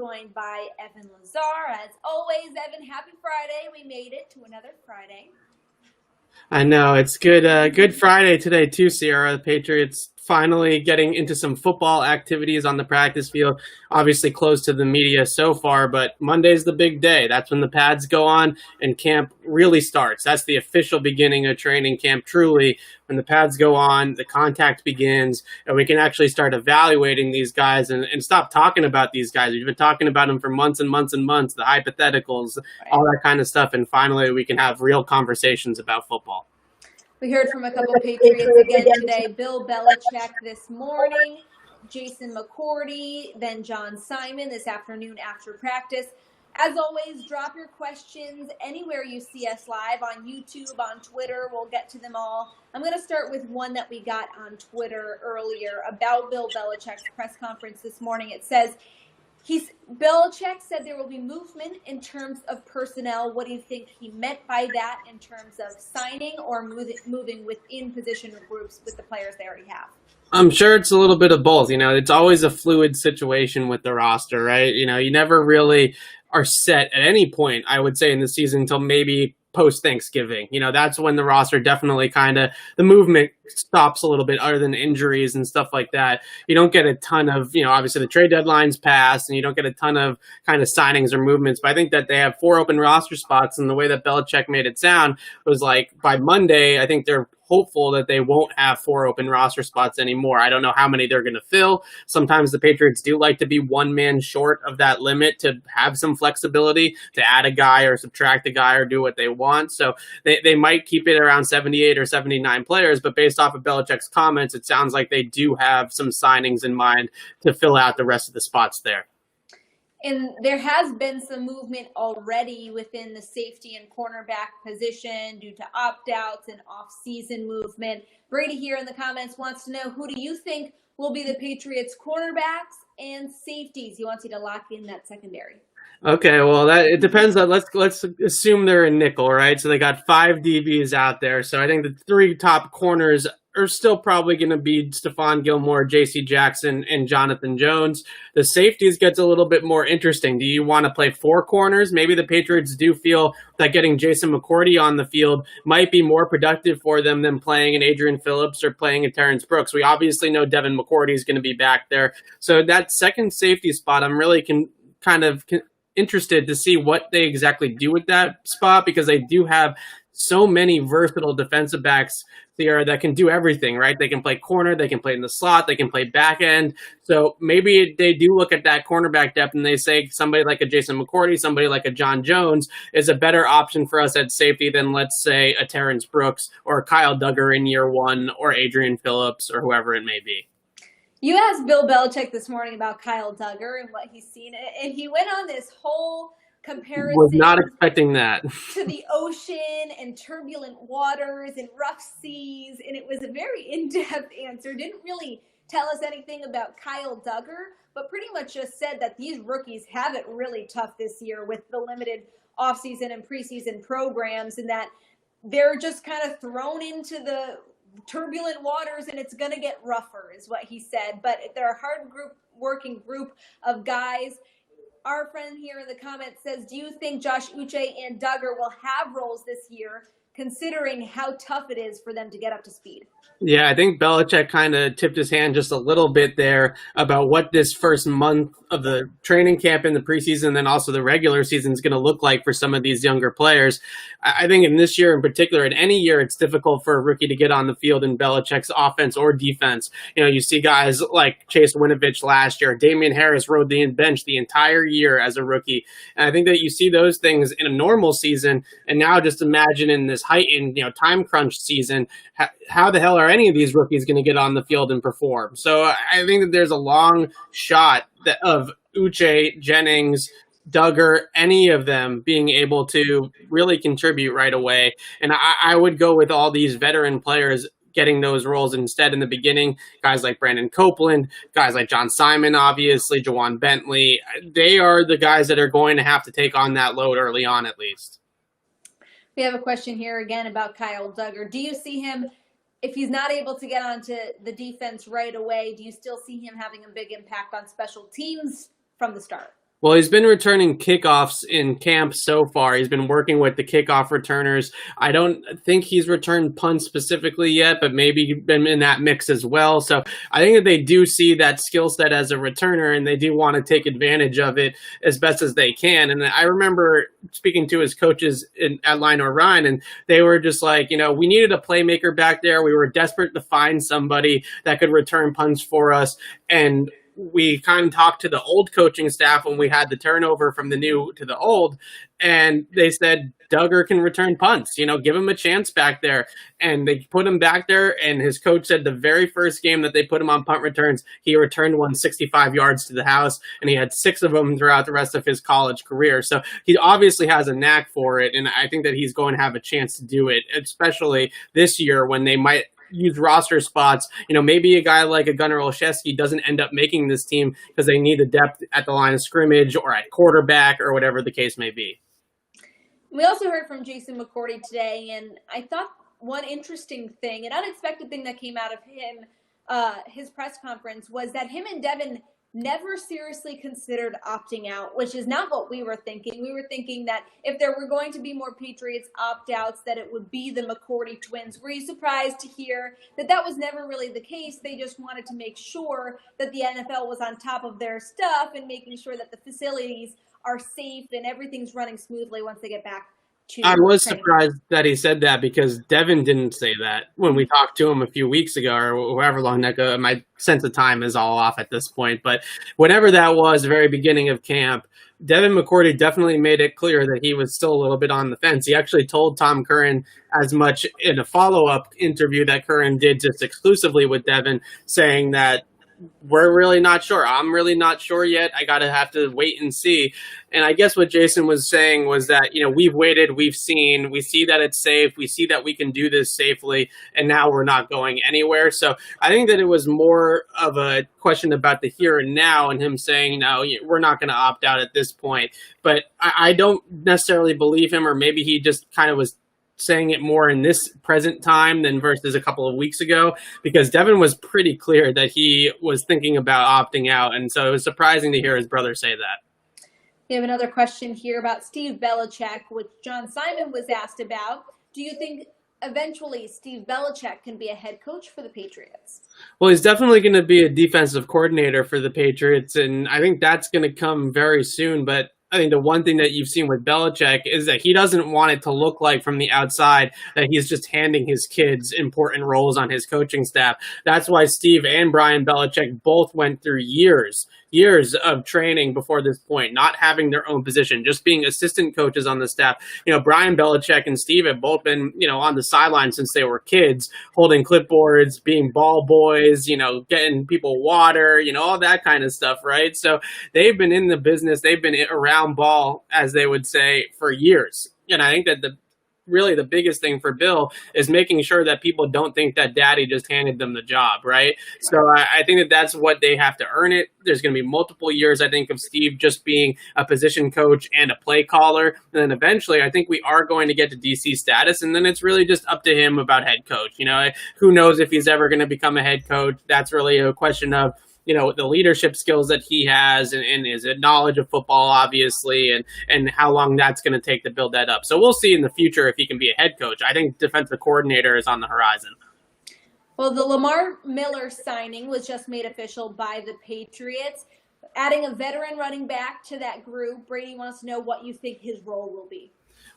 joined by Evan Lazar. As always, Evan, happy Friday. We made it to another Friday. I know, it's good. Good Friday today too, Sierra. The Patriots finally getting into some football activities on the practice field. Obviously close to the media so far, but Monday's the big day. That's when the pads go on and camp really starts. That's the official beginning of training camp, truly. When the pads go on, the contact begins, and we can actually start evaluating these guys and stop talking about these guys. We've been talking about them for months and months and months, the hypotheticals, all that kind of stuff, and finally we can have real conversations about football. We heard from a couple of Patriots again today. Bill Belichick this morning, Jason McCourty, then John Simon this afternoon after practice. As always, drop your questions anywhere you see us live, on YouTube, on Twitter. We'll get to them all. I'm going to start with one that we got on Twitter earlier about Bill Belichick's press conference this morning. It says, Belichick said there will be movement in terms of personnel. What do you think he meant by that in terms of signing or moving within position groups with the players they already have? I'm sure it's a little bit of both. It's always a fluid situation with the roster, right? You never really are set at any point, I would say, in the season until maybe post-Thanksgiving. That's when the roster definitely the movement stops a little bit, other than injuries and stuff like that. You don't get a ton of, obviously the trade deadline's passed and you don't get a ton of signings or movements. But I think that they have 4 open roster spots, and the way that Belichick made it sound was like by Monday, I think they're hopeful that they won't have 4 open roster spots anymore. I don't know how many they're going to fill. Sometimes the Patriots do like to be one man short of that limit to have some flexibility to add a guy or subtract a guy or do what they want. So they might keep it around 78 or 79 players, but based off of Belichick's comments, it sounds like they do have some signings in mind to fill out the rest of the spots there. And there has been some movement already within the safety and cornerback position due to opt-outs and off-season movement. Brady here in the comments wants to know, who do you think will be the Patriots' cornerbacks and safeties? He wants you to lock in that secondary. Okay, well, it depends on, let's assume they're in nickel, right? So they got 5 DBs out there. So I think the 3 top corners are still probably going to be Stephon Gilmore, J.C. Jackson, and Jonathan Jones. The safeties gets a little bit more interesting. Do you want to play 4 corners? Maybe the Patriots do feel that getting Jason McCourty on the field might be more productive for them than playing an Adrian Phillips or playing a Terrence Brooks. We obviously know Devin McCourty is going to be back there. So that second safety spot, I'm really interested to see what they exactly do with that spot, because they do have so many versatile defensive backs there that can do everything, right? They can play corner, they can play in the slot, they can play back end. So maybe they do look at that cornerback depth and they say somebody like a Jason McCourty, somebody like a John Jones is a better option for us at safety than, let's say, a Terrence Brooks or a Kyle Duggar in year 1 or Adrian Phillips or whoever it may be. You asked Bill Belichick this morning about Kyle Duggar and what he's seen, and he went on this whole comparison. Was not expecting that. To the ocean and turbulent waters and rough seas, and it was a very in-depth answer. Didn't really tell us anything about Kyle Duggar, but pretty much just said that these rookies have it really tough this year with the limited offseason and preseason programs, and that they're just kind of thrown into the turbulent waters and it's going to get rougher, is what he said. But they're a working group of guys. Our friend here in the comments says, do you think Josh Uche and Duggar will have roles this year, considering how tough it is for them to get up to speed? Yeah, I think Belichick kind of tipped his hand just a little bit there about what this first month of the training camp in the preseason and then also the regular season is going to look like for some of these younger players. I think in this year in particular, in any year, it's difficult for a rookie to get on the field in Belichick's offense or defense. You see guys like Chase Winovich last year. Damian Harris rode the bench the entire year as a rookie. And I think that you see those things in a normal season. And now just imagine in this heightened, time crunch season, how the hell are any of these rookies going to get on the field and perform? So I think that there's a long shot of Uche, Jennings, Duggar, any of them being able to really contribute right away. And I would go with all these veteran players getting those roles instead in the beginning. Guys like Brandon Copeland, guys like John Simon, obviously, Jawan Bentley. They are the guys that are going to have to take on that load early on at least. We have a question here again about Kyle Duggar. Do you see him, if he's not able to get onto the defense right away, do you still see him having a big impact on special teams from the start? Well, he's been returning kickoffs in camp so far. He's been working with the kickoff returners. I don't think he's returned punts specifically yet, but maybe been in that mix as well. So I think that they do see that skill set as a returner, and they do want to take advantage of it as best as they can. And I remember speaking to his coaches at Line Orion, and they were just like, we needed a playmaker back there. We were desperate to find somebody that could return punts for us. And we kind of talked to the old coaching staff when we had the turnover from the new to the old, and they said Duggar can return punts. Give him a chance back there. And they put him back there, and his coach said the very first game that they put him on punt returns, he returned 165 yards to the house, and he had 6 of them throughout the rest of his college career. So he obviously has a knack for it, and I think that he's going to have a chance to do it, especially this year when they might use roster spots. Maybe a guy like a Gunnar Olszewski doesn't end up making this team because they need the depth at the line of scrimmage or at quarterback or whatever the case may be. We also heard from Jason McCourty today, and I thought one interesting thing, an unexpected thing that came out of him, his press conference, was that him and Devin never seriously considered opting out, which is not what we were thinking. We were thinking that if there were going to be more Patriots opt-outs, that it would be the McCourty twins. Were you surprised to hear that that was never really the case? They just wanted to make sure that the NFL was on top of their stuff and making sure that the facilities are safe and everything's running smoothly once they get back to I was training. surprised that he said that because Devin didn't say that when we talked to him a few weeks ago or however long that ago. My sense of time is all off at this point. But whenever that was, the very beginning of camp, Devin McCourty definitely made it clear that he was still a little bit on the fence. He actually told Tom Curran as much in a follow-up interview that Curran did just exclusively with Devin, saying that we're really not sure. I'm really not sure yet. I have to wait and see. And I guess what Jason was saying was that, we've waited, we see that it's safe, we see that we can do this safely, and now we're not going anywhere. So I think that it was more of a question about the here and now and him saying, no, we're not going to opt out at this point. But I don't necessarily believe him, or maybe he just kind of was saying it more in this present time than versus a couple of weeks ago, because Devin was pretty clear that he was thinking about opting out. And so it was surprising to hear his brother say that. We have another question here about Steve Belichick, which John Simon was asked about. Do you think eventually Steve Belichick can be a head coach for the Patriots? Well, he's definitely going to be a defensive coordinator for the Patriots, and I think that's going to come very soon. But I think the one thing that you've seen with Belichick is that he doesn't want it to look like from the outside that he's just handing his kids important roles on his coaching staff. That's why Steve and Brian Belichick both went through years of training before this point, not having their own position, just being assistant coaches on the staff. Brian Belichick and Steve have both been, on the sideline since they were kids, holding clipboards, being ball boys, getting people water, all that kind of stuff, right? So they've been in the business, they've been around ball, as they would say, for years. And I think that really the biggest thing for Bill is making sure that people don't think that daddy just handed them the job, right? So I think that that's what they have to earn it. There's going to be multiple years, I think, of Steve just being a position coach and a play caller. And then eventually I think we are going to get to DC status. And then it's really just up to him about head coach. Who knows if he's ever going to become a head coach? That's really a question of, the leadership skills that he has and his knowledge of football, obviously, and how long that's going to take to build that up. So we'll see in the future if he can be a head coach. I think defensive coordinator is on the horizon. Well, the Lamar Miller signing was just made official by the Patriots. Adding a veteran running back to that group, Brady wants to know what you think his role will be.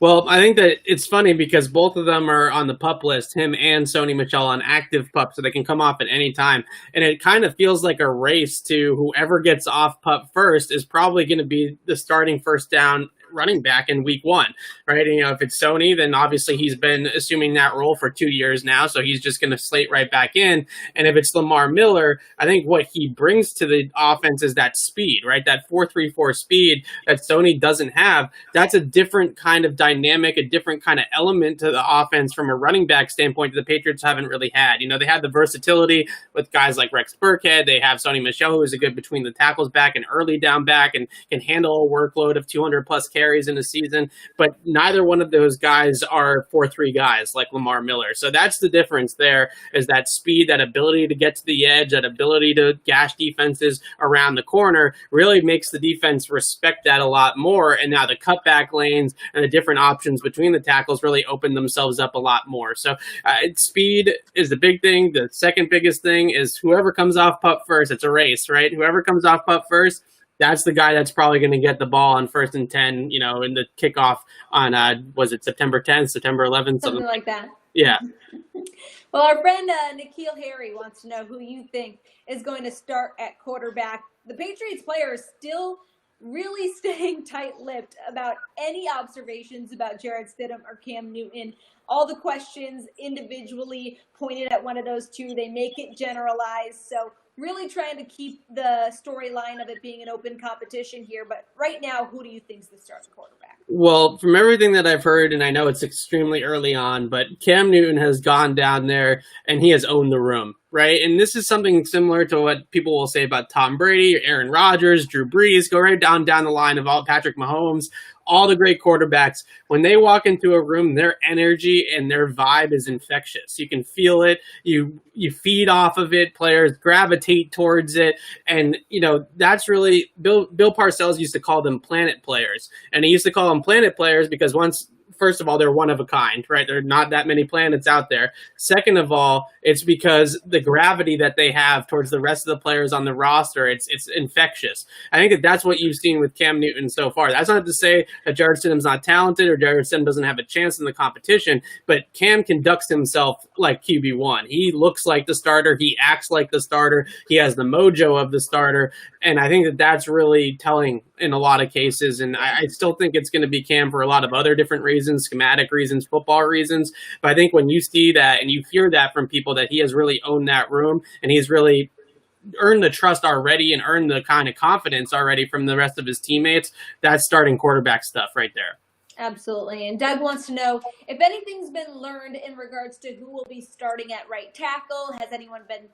Well, I think that it's funny because both of them are on the PUP list, him and Sony Michel on active PUP, so they can come off at any time. And it kind of feels like a race to whoever gets off PUP first is probably going to be the starting first down running back in week one, right? And, if it's Sony, then obviously he's been assuming that role for 2 years now, so he's just going to slate right back in. And if it's Lamar Miller, I think what he brings to the offense is that speed, right? That 4.34 speed that Sony doesn't have. That's a different kind of dynamic, a different kind of element to the offense from a running back standpoint that the Patriots haven't really had. They had the versatility with guys like Rex Burkhead. They have Sony Michel, who's a good between the tackles back and early down back and can handle a workload of 200 plus carries in a season, but neither one of those guys are 4-3 guys like Lamar Miller. So that's the difference there, is that speed, that ability to get to the edge, that ability to gash defenses around the corner really makes the defense respect that a lot more. And now the cutback lanes and the different options between the tackles really open themselves up a lot more. So speed is the big thing. The second biggest thing is whoever comes off pup first. It's a race, right? Whoever comes off pup first, that's the guy that's probably going to get the ball on 1st and 10, in the kickoff on, was it September 10th, September 11th? Something like that. Yeah. Well, our friend Nikhil Harry wants to know who you think is going to start at quarterback. The Patriots players still really staying tight-lipped about any observations about Jarrett Stidham or Cam Newton. All the questions individually pointed at one of those two. They make it generalized. So really trying to keep the storyline of it being an open competition here. But right now, who do you think is the starting quarterback? Well, from everything that I've heard, and I know it's extremely early on, but Cam Newton has gone down there and he has owned the room, right? And this is something similar to what people will say about Tom Brady, Aaron Rodgers, Drew Brees, go right down the line of all Patrick Mahomes, all the great quarterbacks. When they walk into a room, their energy and their vibe is infectious. You can feel it. You feed off of it. Players gravitate towards it. And, that's really, Bill Parcells used to call them planet players. And he used to call them planet players because first of all, they're one of a kind, right? There are not that many planets out there. Second of all, it's because the gravity that they have towards the rest of the players on the roster, it's infectious. I think that's what you've seen with Cam Newton so far. That's not to say that Jarrett Stidham's not talented or Jarrett Stidham doesn't have a chance in the competition, but Cam conducts himself like QB1. He looks like the starter. He acts like the starter. He has the mojo of the starter. And I think that's really telling in a lot of cases. And I still think it's going to be Cam for a lot of other different reasons, schematic reasons, football reasons. But I think when you see that and you hear that from people that he has really owned that room and he's really earned the trust already and earned the kind of confidence already from the rest of his teammates, that's starting quarterback stuff right there. Absolutely. And Doug wants to know if anything's been learned in regards to who will be starting at right tackle. Has anyone been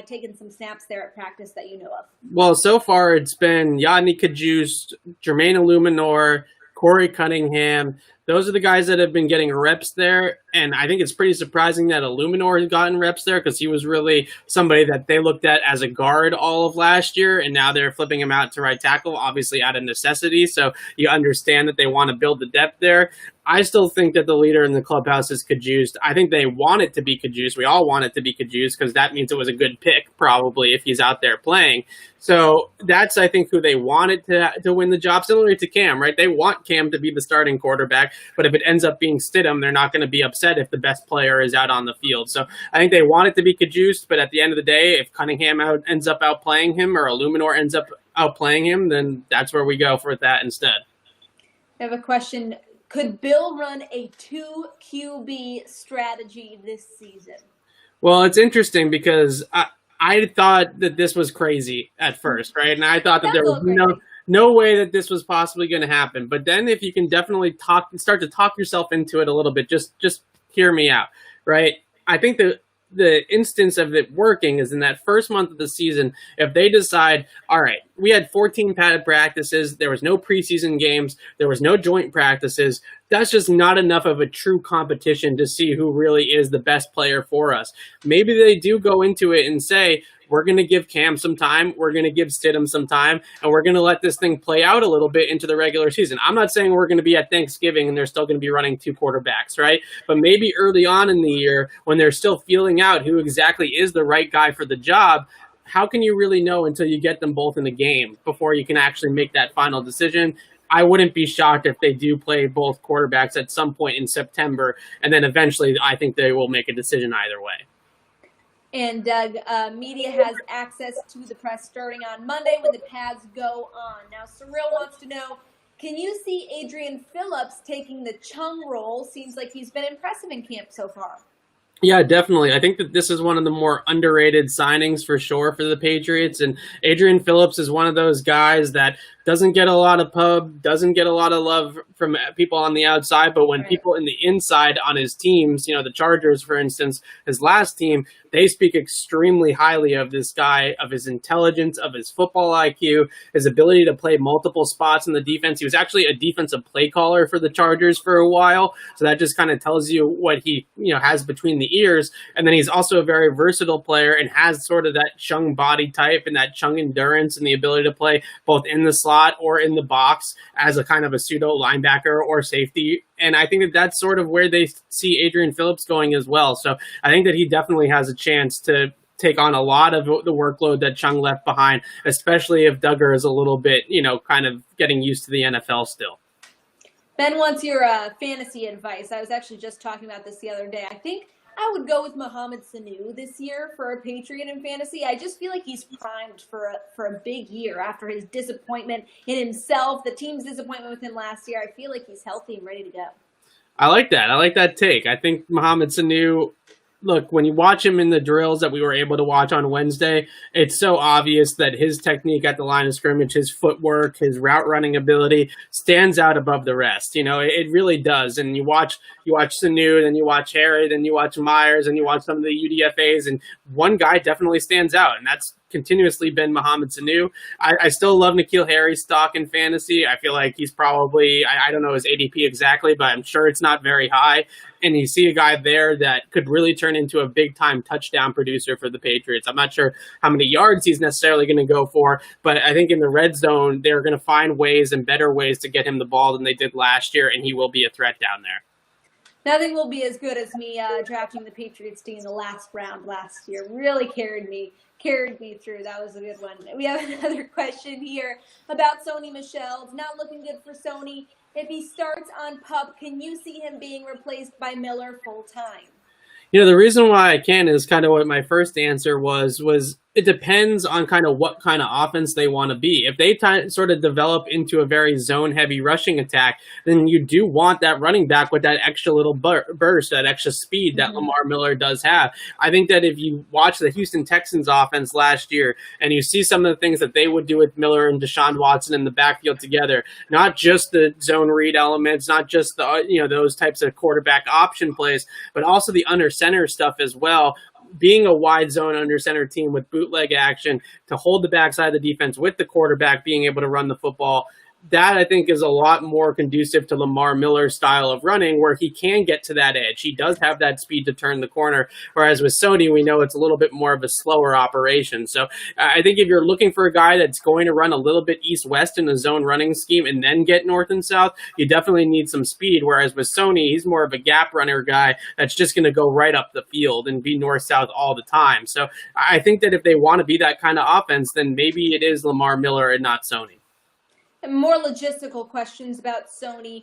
taking some snaps there at practice that you know of? Well, so far it's been Yodny Kajust, Jermaine Illuminor, Corey Cunningham. Those are the guys that have been getting reps there. And I think it's pretty surprising that Illuminor has gotten reps there because he was really somebody that they looked at as a guard all of last year. And now they're flipping him out to right tackle, obviously out of necessity. So you understand that they want to build the depth there. I still think that the leader in the clubhouse is Kajust. I think they want it to be Kajust. We all want it to be Kajust because that means it was a good pick probably if he's out there playing. So that's, I think, who they wanted to win the job, similar to Cam, right? They want Cam to be the starting quarterback, but if it ends up being Stidham, they're not going to be upset if the best player is out on the field. So I think they want it to be Kajust, but at the end of the day, if Cunningham ends up outplaying him or Illuminor ends up outplaying him, then that's where we go for that instead. I have a question. Could Bill run a 2 QB strategy this season? Well, it's interesting because I thought that this was crazy at first, right? And I thought that there was no way that this was possibly going to happen. But then if you can definitely start to talk yourself into it a little bit, just hear me out, right? I think that the instance of it working is in that first month of the season, if they decide, all right, we had 14 padded practices, there was no preseason games, there was no joint practices, that's just not enough of a true competition to see who really is the best player for us. Maybe they do go into it and say, we're going to give Cam some time, we're going to give Stidham some time, and we're going to let this thing play out a little bit into the regular season. I'm not saying we're going to be at Thanksgiving and they're still going to be running 2 quarterbacks, right? But maybe early on in the year, when they're still feeling out who exactly is the right guy for the job, how can you really know until you get them both in the game before you can actually make that final decision? I wouldn't be shocked if they do play both quarterbacks at some point in September, and then eventually I think they will make a decision either way. And Doug, media has access to the press starting on Monday when the pads go on. Now, Cyril wants to know, can you see Adrian Phillips taking the Chung role? Seems like he's been impressive in camp so far. Yeah, definitely. I think that this is one of the more underrated signings for sure for the Patriots. And Adrian Phillips is one of those guys that doesn't get a lot of pub, doesn't get a lot of love from people on the outside. But when people in the inside on his teams, the Chargers, for instance, his last team, they speak extremely highly of this guy, of his intelligence, of his football IQ, his ability to play multiple spots in the defense. He was actually a defensive play caller for the Chargers for a while, so that just kind of tells you what he has between the ears. And then he's also a very versatile player and has sort of that Chung body type and that Chung endurance and the ability to play both in the slot or in the box as a kind of a pseudo linebacker or safety. And I think that that's sort of where they see Adrian Phillips going as well. So I think that he definitely has a chance to take on a lot of the workload that Chung left behind, especially if Duggar is a little bit, kind of getting used to the NFL still. Ben wants your fantasy advice. I was actually just talking about this the other day. I think I would go with Mohamed Sanu this year for a Patriot in fantasy. I just feel like he's primed for a big year after his disappointment in himself, the team's disappointment with him last year. I feel like he's healthy and ready to go. I like that. I like that take. I think Mohamed Sanu, look, when you watch him in the drills that we were able to watch on Wednesday, it's so obvious that his technique at the line of scrimmage, his footwork, his route running ability stands out above the rest. It really does. And you watch Sanu, then you watch Harry, then you watch Myers, and you watch some of the UDFAs, and one guy definitely stands out, and that's continuously been Mohamed Sanu. I still love N'Keal Harry's stock in fantasy. I feel like he's probably, I don't know his ADP exactly, but I'm sure it's not very high. And you see a guy there that could really turn into a big-time touchdown producer for the Patriots. I'm not sure how many yards he's necessarily going to go for, but I think in the red zone, they're going to find ways and better ways to get him the ball than they did last year, and he will be a threat down there. Nothing will be as good as me drafting the Patriots team in the last round last year. Really carried me through. That was a good one. We have another question here about Sony Michel. It's not looking good for Sony. If he starts on PUP, can you see him being replaced by Miller full time? The reason why I can is kind of what my first answer was it depends on kind of what kind of offense they want to be. If they sort of develop into a very zone-heavy rushing attack, then you do want that running back with that extra little burst, that extra speed that Lamar Miller does have. I think that if you watch the Houston Texans offense last year and you see some of the things that they would do with Miller and Deshaun Watson in the backfield together, not just the zone read elements, not just the those types of quarterback option plays, but also the under center stuff as well. Being a wide zone under center team with bootleg action to hold the backside of the defense with the quarterback being able to run the football, that I think is a lot more conducive to Lamar Miller's style of running, where he can get to that edge. He does have that speed to turn the corner, whereas with Sony, we know it's a little bit more of a slower operation. So I think if you're looking for a guy that's going to run a little bit east-west in the zone running scheme and then get north and south, you definitely need some speed, whereas with Sony, he's more of a gap runner guy that's just going to go right up the field and be north-south all the time. So I think that if they want to be that kind of offense, then maybe it is Lamar Miller and not Sony. And more logistical questions about Sony.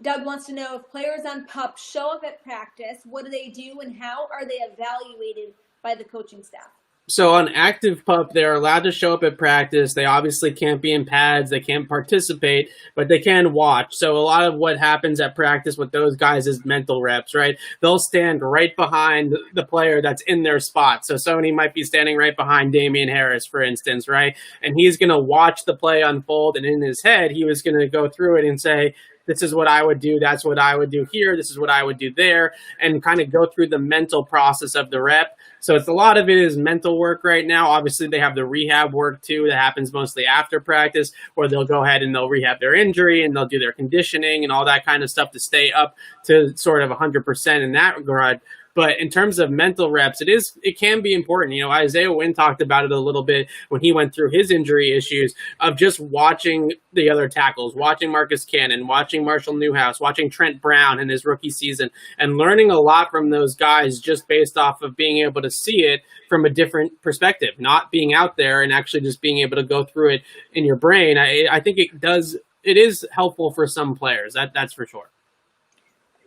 Doug wants to know if players on PUP show up at practice, what do they do and how are they evaluated by the coaching staff? So on active PUP, they're allowed to show up at practice. They obviously can't be in pads. They can't participate, but they can watch. So a lot of what happens at practice with those guys is mental reps, right? They'll stand right behind the player that's in their spot. So Sony might be standing right behind Damian Harris, for instance, right? And he's going to watch the play unfold. And in his head, he was going to go through it and say, this is what I would do. That's what I would do here. This is what I would do there, and kind of go through the mental process of the rep. So it's a lot of it is mental work right now. Obviously, they have the rehab work too that happens mostly after practice, where they'll go ahead and they'll rehab their injury and they'll do their conditioning and all that kind of stuff to stay up to sort of 100% in that regard. But in terms of mental reps, it can be important. Isaiah Wynn talked about it a little bit when he went through his injury issues of just watching the other tackles, watching Marcus Cannon, watching Marshall Newhouse, watching Trent Brown in his rookie season, and learning a lot from those guys just based off of being able to see it from a different perspective, not being out there and actually just being able to go through it in your brain. I think it is helpful for some players. That's for sure.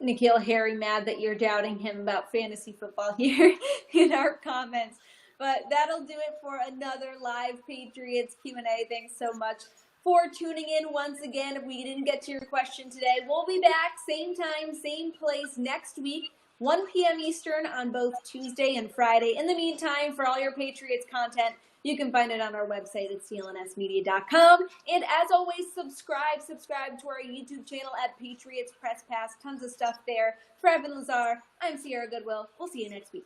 N'Keal Harry mad that you're doubting him about fantasy football here in our comments. But that'll do it for another live Patriots Q&A. Thanks so much for tuning in once again. If we didn't get to your question today, we'll be back same time, same place next week, 1 p.m. Eastern on both Tuesday and Friday. In the meantime, for all your Patriots content, you can find it on our website at clnsmedia.com. And as always, subscribe to our YouTube channel at Patriots Press Pass. Tons of stuff there. For Evan Lazar, I'm Sierra Goodwill. We'll see you next week.